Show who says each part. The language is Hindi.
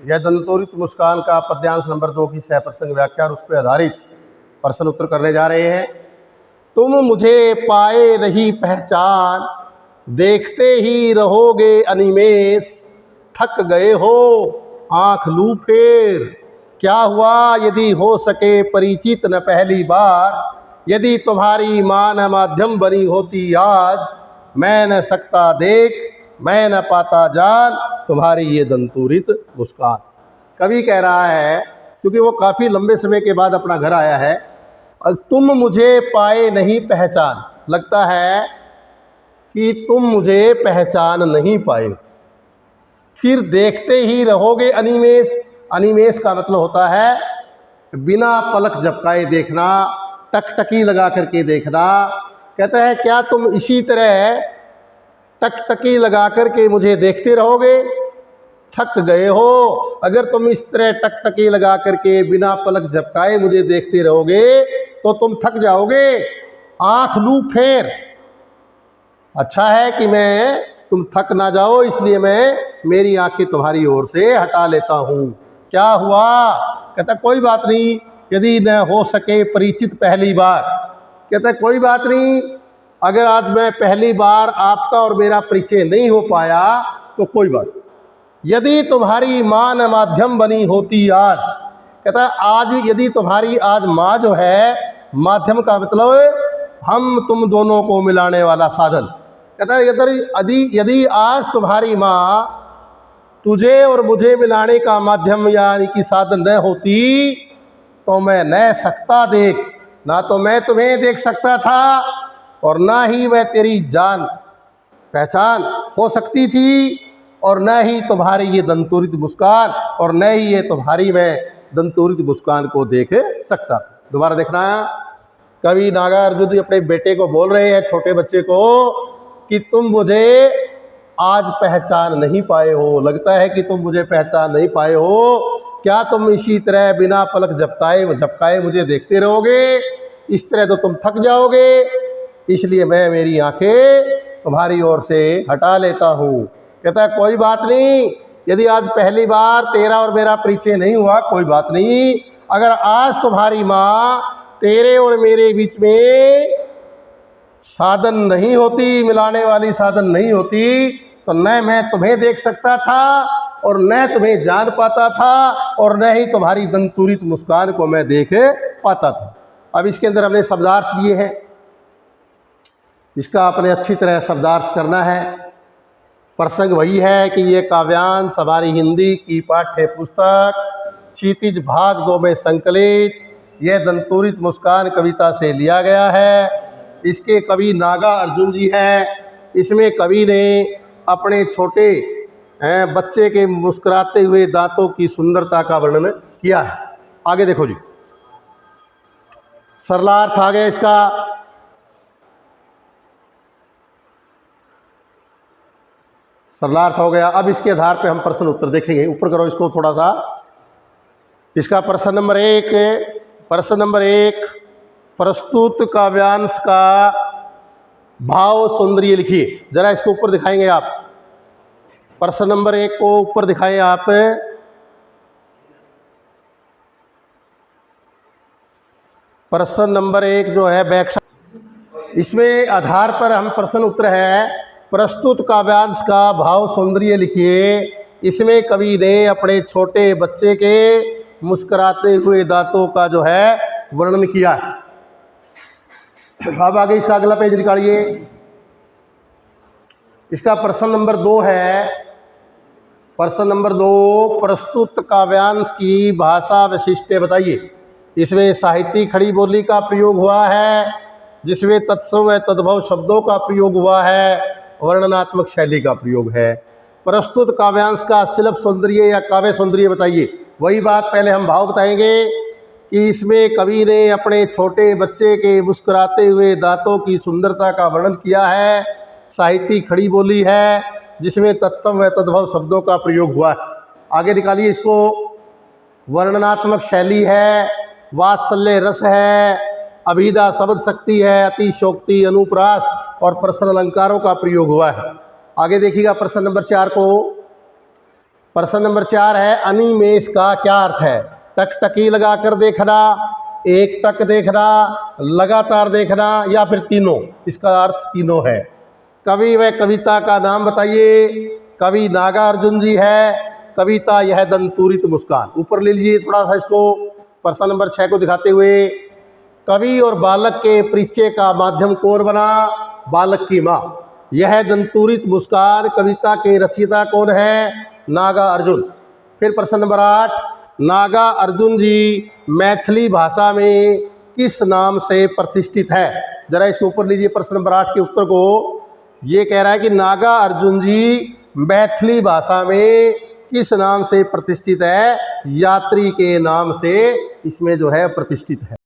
Speaker 1: यह दंतोरित मुस्कान का पद्यांश नंबर 2 की सह प्रसंग व्याख्या और उस पर आधारित प्रश्न उत्तर करने जा रहे हैं। तुम मुझे पाए नहीं पहचान, देखते ही रहोगे अनिमेष, थक गए हो आंख लू फेर, क्या हुआ यदि हो सके परिचित न पहली बार, यदि तुम्हारी मान माध्यम बनी होती आज, मैं न सकता देख मैं न पाता जान, तुम्हारी ये दंतुरित मुस्कान। कवि कह रहा है, क्योंकि वो काफ़ी लंबे समय के बाद अपना घर आया है, तुम मुझे पाए नहीं पहचान, लगता है कि तुम मुझे पहचान नहीं पाए, फिर देखते ही रहोगे अनिमेष। अनिमेष का मतलब होता है बिना पलक झपकाए देखना, टकटकी लगा करके देखना। कहता है क्या तुम इसी तरह टकटकी लगा करके मुझे देखते रहोगे, थक गए हो। अगर तुम इस तरह टकटकी लगा करके बिना पलक झपकाए मुझे देखते रहोगे तो तुम थक जाओगे, आंख लू फेर। अच्छा है कि तुम थक ना जाओ, इसलिए मैं मेरी आंखें तुम्हारी ओर से हटा लेता हूँ। क्या हुआ? कहता कोई बात नहीं, यदि न हो सके परिचित पहली बार। कहता कोई बात नहीं, अगर आज मैं पहली बार आपका और मेरा परिचय नहीं हो पाया तो कोई बात नहीं। यदि तुम्हारी माँ न माध्यम बनी होती आज, कहता आज यदि तुम्हारी आज माँ जो है, माध्यम का मतलब हम तुम दोनों को मिलाने वाला साधन। कहता यदि आज तुम्हारी माँ तुझे और मुझे मिलाने का माध्यम यानी कि साधन न होती तो मैं न सकता देख, ना तो मैं तुम्हें देख सकता था और ना ही मैं तेरी जान पहचान हो सकती थी, और न ही तुम्हारी ये दंतुरित मुस्कान, और न ही ये तुम्हारी मैं दंतुरित मुस्कान को देख सकता। दोबारा देखना, कवि नागार्जुन अपने बेटे को बोल रहे हैं, छोटे बच्चे को, कि तुम मुझे आज पहचान नहीं पाए हो, लगता है कि तुम मुझे पहचान नहीं पाए हो। क्या तुम इसी तरह बिना पलक झपकाए मुझे देखते रहोगे? इस तरह तो तुम थक जाओगे, इसलिए मैं मेरी आंखें तुम्हारी ओर से हटा लेता हूँ। कहता है कोई बात नहीं, यदि आज पहली बार तेरा और मेरा परिचय नहीं हुआ, कोई बात नहीं। अगर आज तुम्हारी माँ तेरे और मेरे बीच में साधन नहीं होती, मिलाने वाली साधन नहीं होती, तो न मैं तुम्हें देख सकता था और न तुम्हें जान पाता था और न ही तुम्हारी दंतुरित मुस्कान को मैं देख पाता था। अब इसके अंदर हमने शब्दार्थ दिए हैं, इसका अपने अच्छी तरह शब्दार्थ करना है। प्रसंग वही है कि ये काव्यांश हमारी हिंदी की पाठ्य पुस्तक क्षितिज भाग 2 में संकलित यह दंतुरित मुस्कान कविता से लिया गया है। इसके कवि नागार्जुन जी हैं। इसमें कवि ने अपने छोटे बच्चे के मुस्कुराते हुए दांतों की सुंदरता का वर्णन किया है। आगे देखो जी, सरलार्थ आ गया इसका। सरलार्थ हो गया। अब इसके आधार पे हम प्रश्न उत्तर देखेंगे। ऊपर करो इसको थोड़ा सा। इसका प्रश्न नंबर एक, प्रस्तुत काव्यांश का भाव सौंदर्य लिखिए। जरा इसको ऊपर दिखाएंगे आप, प्रश्न नंबर 1 को ऊपर दिखाएं आप। प्रश्न नंबर 1 जो है व्याख्या, इसमें आधार पर हम प्रश्न उत्तर है प्रस्तुत काव्यांश का भाव सौंदर्य लिखिए। इसमें कवि ने अपने छोटे बच्चे के मुस्कुराते हुए दांतों का जो है वर्णन किया है। अब आगे इसका अगला पेज निकालिए। इसका प्रश्न नंबर 2 है। प्रश्न नंबर 2, प्रस्तुत काव्यांश की भाषा वैशिष्ट्य बताइए। इसमें साहित्यिक खड़ी बोली का प्रयोग हुआ है, जिसमें तत्सम व तद्भव शब्दों का प्रयोग हुआ है, वर्णनात्मक शैली का प्रयोग है। प्रस्तुत काव्यांश का शिल्प सौंदर्य या काव्य सौंदर्य बताइए। वही बात, पहले हम भाव बताएंगे कि इसमें कवि ने अपने छोटे बच्चे के मुस्कुराते हुए दांतों की सुंदरता का वर्णन किया है। साहित्यिक खड़ी बोली है, जिसमें तत्सम व तद्भव शब्दों का प्रयोग हुआ है। आगे निकालिए इसको। वर्णनात्मक शैली है, वात्सल्य रस है, अभिधा शब्द शक्ति है, अतिशोक्ति, अनुप्रास और प्रश्न अलंकारों का प्रयोग हुआ है। आगे देखिएगा प्रश्न नंबर 4 को। प्रश्न नंबर 4 है अनिमेष का क्या अर्थ है? टकटकी लगाकर देखना, एक टक देखना, लगातार देखना या फिर तीनों। इसका अर्थ तीनों है। कवि व कविता का नाम बताइए। कवि नागार्जुन जी है, कविता यह दंतूरित मुस्कान। ऊपर ले लीजिए थोड़ा सा इसको, प्रश्न नंबर 6 को दिखाते हुए। कवि और बालक के परिचय का माध्यम कौन बना? बालक की माँ। यह दंतूरित मुस्कान कविता के रचयिता कौन है? नागार्जुन। फिर प्रश्न नंबर 8, नागार्जुन जी मैथिली भाषा में किस नाम से प्रतिष्ठित है? जरा इसके ऊपर लीजिए प्रश्न नंबर 8 के उत्तर को। ये कह रहा है कि नागार्जुन जी मैथिली भाषा में किस नाम से प्रतिष्ठित है? यात्री के नाम से इसमें जो है प्रतिष्ठित है।